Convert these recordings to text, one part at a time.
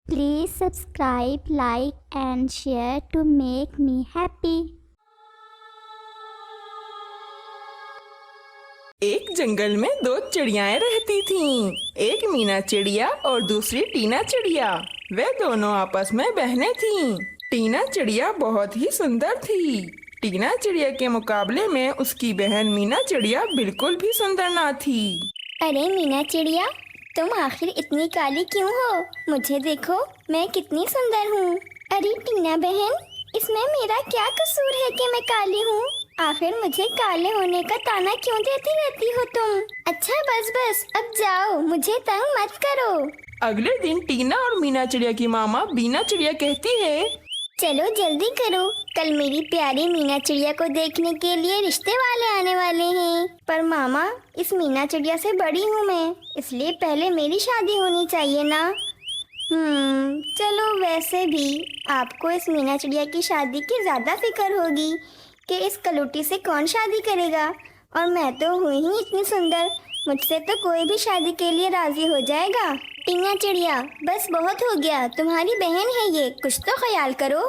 Please subscribe, like and share to make me happy. एक जंगल में दो चिड़ियाएं रहती थीं। एक मीना चिड़िया और दूसरी टीना चिड़िया। वे दोनों आपस में बहनें थीं। टीना चिड़िया बहुत ही सुंदर थी। टीना चिड़िया के मुकाबले में उसकी बहन मीना चिड़िया बिल्कुल भी सुंदर ना थी। अरे मीना चिड़िया, तुम आखिर इतनी काली क्यों हो? मुझे देखो, मैं कितनी सुंदर हूँ। अरे टीना बहन, इसमें मेरा क्या कसूर है कि मैं काली हूँ? आखिर मुझे काले होने का ताना क्यों देती रहती हो तुम? अच्छा बस बस, अब जाओ, मुझे तंग मत करो। अगले दिन टीना और मीना चिड़िया की मामा बीना चिड़िया कहती है, चलो जल्दी करो, कल मेरी प्यारी मीना चिड़िया को देखने के लिए रिश्ते वाले आने वाले हैं। पर मामा, इस मीना चिड़िया से बड़ी हूँ मैं, इसलिए पहले मेरी शादी होनी चाहिए ना। चलो वैसे भी आपको इस मीना चिड़िया की शादी की ज्यादा फिक्र होगी कि इस कलूटी से कौन शादी करेगा, और मैं तो हुई ही इतनी सुंदर, मुझसे तो कोई भी शादी के लिए राजी हो जाएगा। टीना चिड़िया, बस बहुत हो गया, तुम्हारी बहन है ये, कुछ तो ख्याल करो।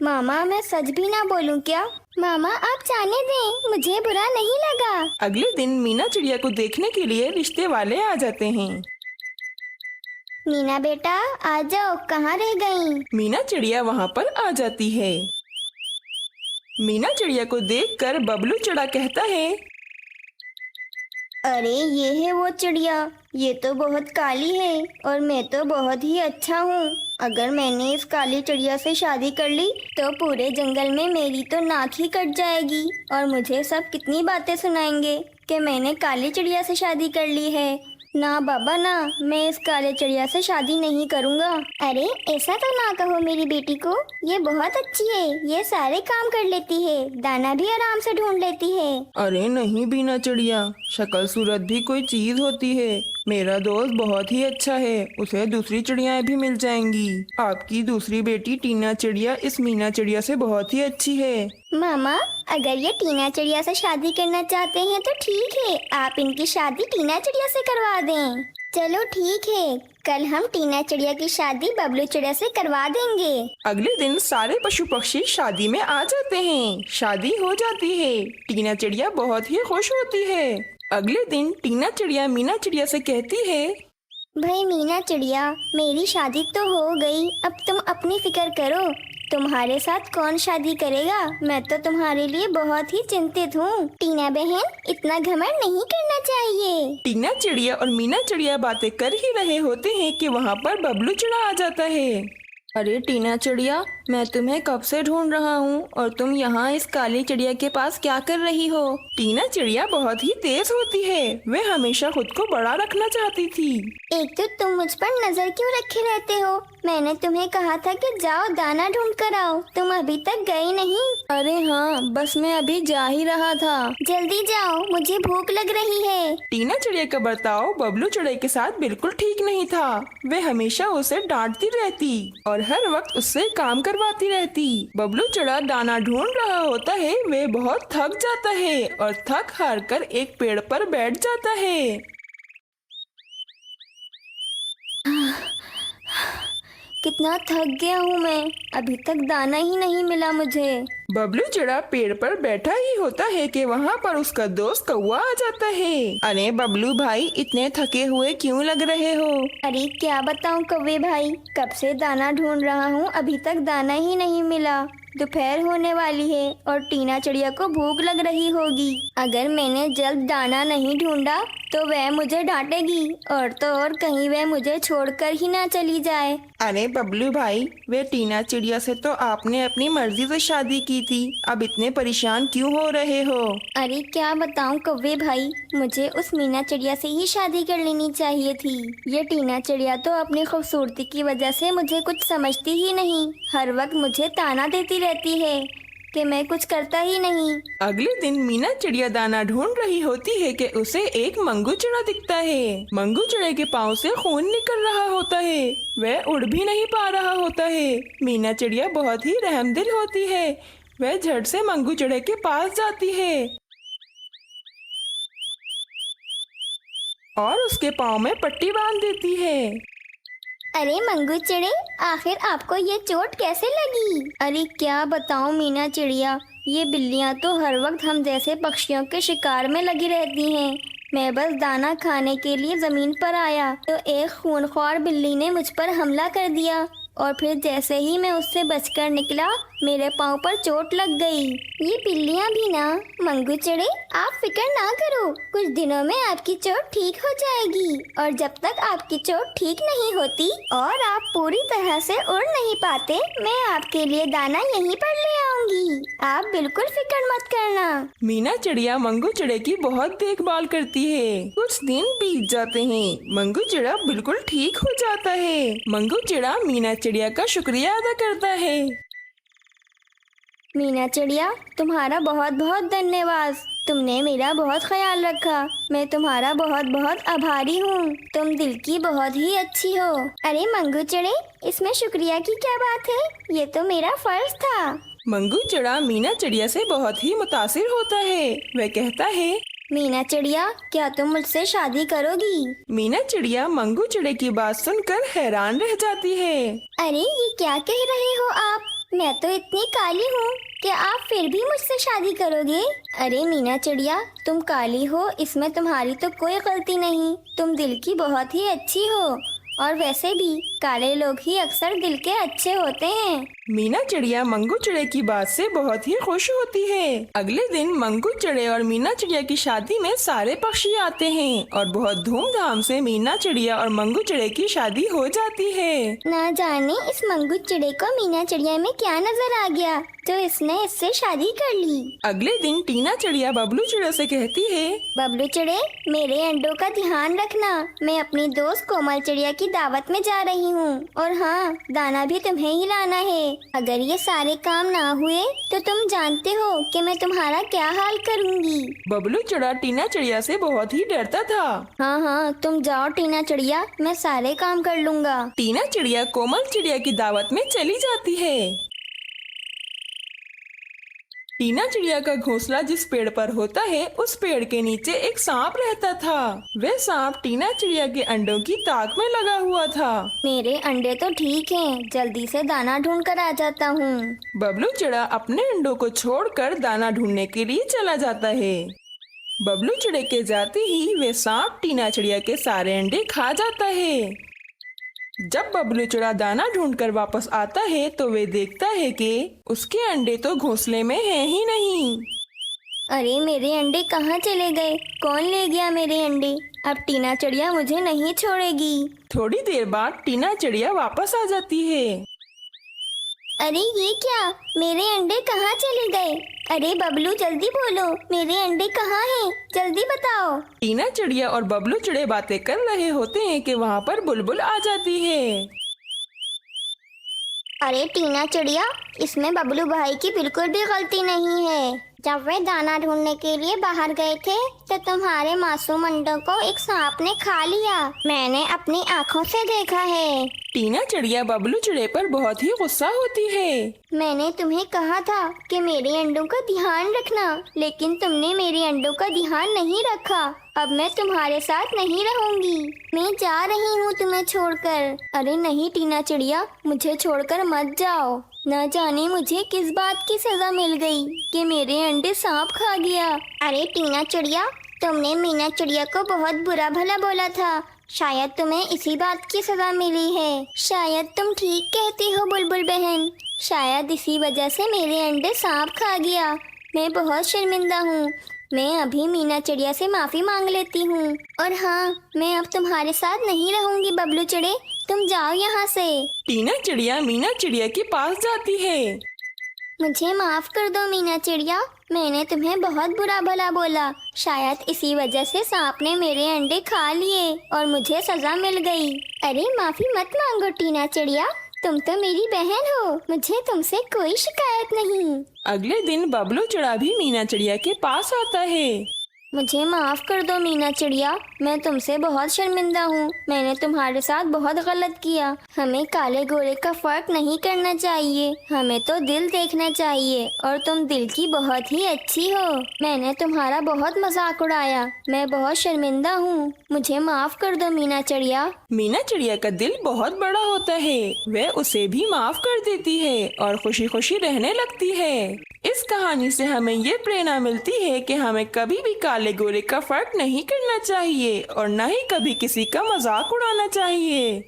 मामा, मैं सच भी ना बोलूं क्या? मामा आप जाने दें, मुझे बुरा नहीं लगा। अगले दिन मीना चिड़िया को देखने के लिए रिश्ते वाले आ जाते हैं। मीना बेटा आ जाओ, कहाँ रह गई? मीना चिड़िया वहाँ पर आ जाती है। मीना चिड़िया को देखकर बबलू चिड़ा कहता है, अरे ये है वो चिड़िया, ये तो बहुत काली है और मैं तो बहुत ही अच्छा हूँ। अगर मैंने इस काली चिड़िया से शादी कर ली तो पूरे जंगल में मेरी तो नाक ही कट जाएगी और मुझे सब कितनी बातें सुनाएंगे कि मैंने काली चिड़िया से शादी कर ली है। ना बाबा ना, मैं इस काले चिड़िया से शादी नहीं करूँगा। अरे ऐसा तो ना कहो मेरी बेटी को, ये बहुत अच्छी है, ये सारे काम कर लेती है, दाना भी आराम से ढूंढ लेती है। अरे नहीं बीना चिड़िया, शक्ल सूरत भी कोई चीज होती है। मेरा दोस्त बहुत ही अच्छा है, उसे दूसरी चिड़ियाएं भी मिल जाएंगी। आपकी दूसरी बेटी टीना चिड़िया इस मीना चिड़िया से बहुत ही अच्छी है। मामा, अगर ये टीना चिड़िया से शादी करना चाहते हैं तो ठीक है, आप इनकी शादी टीना चिड़िया से करवा दें। चलो ठीक है, कल हम टीना चिड़िया की शादी बबलू चिड़िया से करवा देंगे। अगले दिन सारे पशु पक्षी शादी में आ जाते हैं। शादी हो जाती है। टीना चिड़िया बहुत ही खुश होती है। अगले दिन टीना चिड़िया मीना चिड़िया से कहती है, भाई मीना चिड़िया, मेरी शादी तो हो गई, अब तुम अपनी फिक्र करो, तुम्हारे साथ कौन शादी करेगा? मैं तो तुम्हारे लिए बहुत ही चिंतित हूँ। टीना बहन, इतना घमंड नहीं करना चाहिए। टीना चिड़िया और मीना चिड़िया बातें कर ही रहे होते हैं कि वहाँ पर बबलू चिड़ा आ जाता है। अरे टीना चिड़िया, मैं तुम्हें कब से ढूंढ रहा हूँ और तुम यहाँ इस काली चिड़िया के पास क्या कर रही हो? टीना चिड़िया बहुत ही तेज होती है, वे हमेशा खुद को बड़ा रखना चाहती थी। एक तो तुम मुझ पर नजर क्यों रखे रहते हो? मैंने तुम्हें कहा था कि जाओ दाना ढूंढ कर आओ, तुम अभी तक गई नहीं। अरे हाँ, बस मैं अभी जा ही रहा था। जल्दी जाओ, मुझे भूख लग रही है। टीना चिड़िया का बर्ताव बबलू चिड़िया के साथ बिल्कुल ठीक नहीं था। वे हमेशा उसे डांटती रहती और हर वक्त उससे काम करवाती रहती। बबलू चिड़ा दाना ढूंढ रहा होता है, वे बहुत थक जाता है और थक हार कर एक पेड़ पर बैठ जाता है। कितना थक गया हूँ मैं, अभी तक दाना ही नहीं मिला मुझे। बबलू चिड़ा पेड़ पर बैठा ही होता है कि वहाँ पर उसका दोस्त कौवा आ जाता है। अरे बबलू भाई, इतने थके हुए क्यों लग रहे हो? अरे क्या बताऊँ कौवे भाई, कब से दाना ढूंढ रहा हूँ, अभी तक दाना ही नहीं मिला। दोपहर होने वाली है और टीना चिड़िया को भूख लग रही होगी। अगर मैंने जल्द दाना नहीं ढूंढा तो वह मुझे डांटेगी, और तो और कहीं वह मुझे छोड़कर ही ना चली जाए। अरे बबलू भाई, वे टीना चिड़िया से तो आपने अपनी मर्जी से शादी की थी, अब इतने परेशान क्यों हो रहे हो? अरे क्या बताऊं कौवे भाई, मुझे उस मीना चिड़िया से ही शादी कर लेनी चाहिए थी। ये टीना चिड़िया तो अपनी खूबसूरती की वजह से मुझे कुछ समझती ही नहीं, हर वक्त मुझे ताना देती रहती है कि मैं कुछ करता ही नहीं। अगले दिन मीना चिड़िया दाना ढूंढ रही होती है कि उसे एक मंगू चिड़ा दिखता है। मंगू चिड़े के पाँव से खून निकल रहा होता है, वह उड़ भी नहीं पा रहा होता है। मीना चिड़िया बहुत ही रहमदिल होती है, वह झट से मंगू चिड़े के पास जाती है और उसके पाँव में पट्टी बांध देती है। अरे मंगू चिड़े, आखिर आपको ये चोट कैसे लगी? अरे क्या बताऊं मीना चिड़िया, ये बिल्लियां तो हर वक्त हम जैसे पक्षियों के शिकार में लगी रहती हैं। मैं बस दाना खाने के लिए जमीन पर आया तो एक खूनख्वार बिल्ली ने मुझ पर हमला कर दिया और फिर जैसे ही मैं उससे बचकर निकला मेरे पाँव पर चोट लग गई। ये बिल्लियां भी ना। मंगू चिड़े, आप फिक्र ना करो, कुछ दिनों में आपकी चोट ठीक हो जाएगी और जब तक आपकी चोट ठीक नहीं होती और आप पूरी तरह से उड़ नहीं पाते, मैं आपके लिए दाना यहीं पर ले आऊंगी। आप बिल्कुल फिक्र मत करना। मीना चिड़िया मंगू चिड़े की बहुत देखभाल करती है। कुछ दिन बीत जाते हैं, मंगू चिड़ा बिल्कुल ठीक हो जाता है। मंगू चिड़ा मीना चिड़िया का शुक्रिया अदा करता है। मीना चिड़िया, तुम्हारा बहुत बहुत धन्यवाद। तुमने मेरा बहुत ख्याल रखा। मैं तुम्हारा बहुत बहुत आभारी हूँ। तुम दिल की बहुत ही अच्छी हो। अरे मंगू चिड़े, इसमें शुक्रिया की क्या बात है? ये तो मेरा फर्ज था। मंगू चिड़ा मीना चिड़िया से बहुत ही मुतासिर होता है। वह कहता है, मीना चिड़िया, क्या तुम मुझसे शादी करोगी? मीना चिड़िया मंगू चिड़े की बात सुनकर हैरान रह जाती है। अरे ये क्या कह रहे हो आप? मैं तो इतनी काली हूँ, क्या आप फिर भी मुझसे शादी करोगे? अरे मीना चिड़िया, तुम काली हो इसमें तुम्हारी तो कोई गलती नहीं। तुम दिल की बहुत ही अच्छी हो और वैसे भी काले लोग ही अक्सर दिल के अच्छे होते हैं। मीना चिड़िया मंगू चिड़े की बात से बहुत ही खुश होती है। अगले दिन मंगू चिड़े और मीना चिड़िया की शादी में सारे पक्षी आते हैं और बहुत धूमधाम से मीना चिड़िया और मंगू चिड़े की शादी हो जाती है। ना जाने इस मंगू चिड़े को मीना चिड़िया में क्या नजर आ गया तो इसने इससे शादी कर ली। अगले दिन टीना चिड़िया बबलू चिड़े से कहती है, बबलू चिड़े, मेरे अंडों का ध्यान रखना। मैं अपनी दोस्त कोमल चिड़िया की दावत में जा रही हूँ और हाँ, दाना भी तुम्हें ही लाना है। अगर ये सारे काम ना हुए तो तुम जानते हो कि मैं तुम्हारा क्या हाल करूँगी। बबलू चिड़ा टीना चिड़िया से बहुत ही डरता था। हाँ हाँ, तुम जाओ टीना चिड़िया, मैं सारे काम कर लूँगा। टीना चिड़िया कोमल चिड़िया की दावत में चली जाती है। टीना चिड़िया का घोंसला जिस पेड़ पर होता है उस पेड़ के नीचे एक सांप रहता था। वह सांप टीना चिड़िया के अंडों की ताक में लगा हुआ था। मेरे अंडे तो ठीक हैं, जल्दी से दाना ढूंढ कर आ जाता हूँ। बबलू चिड़ा अपने अंडों को छोड़कर दाना ढूंढने के लिए चला जाता है। बबलू चिड़े के जाते ही वे सांप टीना चिड़िया के सारे अंडे खा जाता है। जब बबलू चिड़ा दाना ढूंढकर वापस आता है तो वे देखता है कि उसके अंडे तो घोंसले में हैं ही नहीं। अरे मेरे अंडे कहाँ चले गए? कौन ले गया मेरे अंडे? अब टीना चिड़िया मुझे नहीं छोड़ेगी। थोड़ी देर बाद टीना चिड़िया वापस आ जाती है। अरे ये क्या, मेरे अंडे कहाँ चले गए? अरे बबलू जल्दी बोलो, मेरे अंडे कहाँ हैं? जल्दी बताओ। टीना चिड़िया और बबलू चिड़े बातें कर रहे होते हैं कि वहाँ पर बुलबुल आ जाती है। अरे टीना चिड़िया, इसमें बबलू भाई की बिल्कुल भी गलती नहीं है। जब वे दाना ढूंढने के लिए बाहर गए थे तो तुम्हारे मासूम अंडों को एक सांप ने खा लिया। मैंने अपनी आँखों से देखा है। टीना चिड़िया बबलू चिड़े पर बहुत ही गुस्सा होती है। मैंने तुम्हें कहा था कि मेरे अंडों का ध्यान रखना, लेकिन तुमने मेरे अंडों का ध्यान नहीं रखा। अब मैं तुम्हारे साथ नहीं रहूंगी। मैं जा रही हूँ तुम्हें छोड़कर। अरे नहीं टीना चिड़िया, मुझे छोड़कर मत जाओ। न जाने मुझे किस बात की सजा मिल गई कि मेरे अंडे सांप खा गया। अरे टीना चिड़िया, तुमने मीना चिड़िया को बहुत बुरा भला बोला था। शायद तुम्हें इसी बात की सजा मिली है। शायद तुम ठीक कहती हो बुलबुल बहन। शायद इसी वजह से मेरे अंडे सांप खा गया। मैं बहुत शर्मिंदा हूँ। मैं अभी मीना चिड़िया से माफ़ी मांग लेती हूँ। और हाँ, मैं अब तुम्हारे साथ नहीं रहूँगी बबलू चिड़े, तुम जाओ यहाँ से। टीना चिड़िया मीना चिड़िया के पास जाती है। मुझे माफ कर दो मीना चिड़िया, मैंने तुम्हें बहुत बुरा भला बोला। शायद इसी वजह से सांप ने मेरे अंडे खा लिए और मुझे सजा मिल गई। अरे माफी मत मांगो टीना चिड़िया, तुम तो मेरी बहन हो, मुझे तुमसे कोई शिकायत नहीं। अगले दिन बबलू चिड़ा भी मीना चिड़िया के पास आता है। मुझे माफ कर दो मीना चिड़िया, मैं तुमसे बहुत शर्मिंदा हूँ। मैंने तुम्हारे साथ बहुत गलत किया। हमें काले गोरे का फर्क नहीं करना चाहिए, हमें तो दिल देखना चाहिए, और तुम दिल की बहुत ही अच्छी हो। मैंने तुम्हारा बहुत मजाक उड़ाया, मैं बहुत शर्मिंदा हूँ। मुझे माफ कर दो मीना चिड़िया। मीना चिड़िया का दिल बहुत बड़ा होता है, वह उसे भी माफ कर देती है और खुशी खुशी रहने लगती है। इस कहानी से हमें ये प्रेरणा मिलती है कि हमें कभी भी काले गोरे का फर्क नहीं करना चाहिए और न ही कभी किसी का मजाक उड़ाना चाहिए।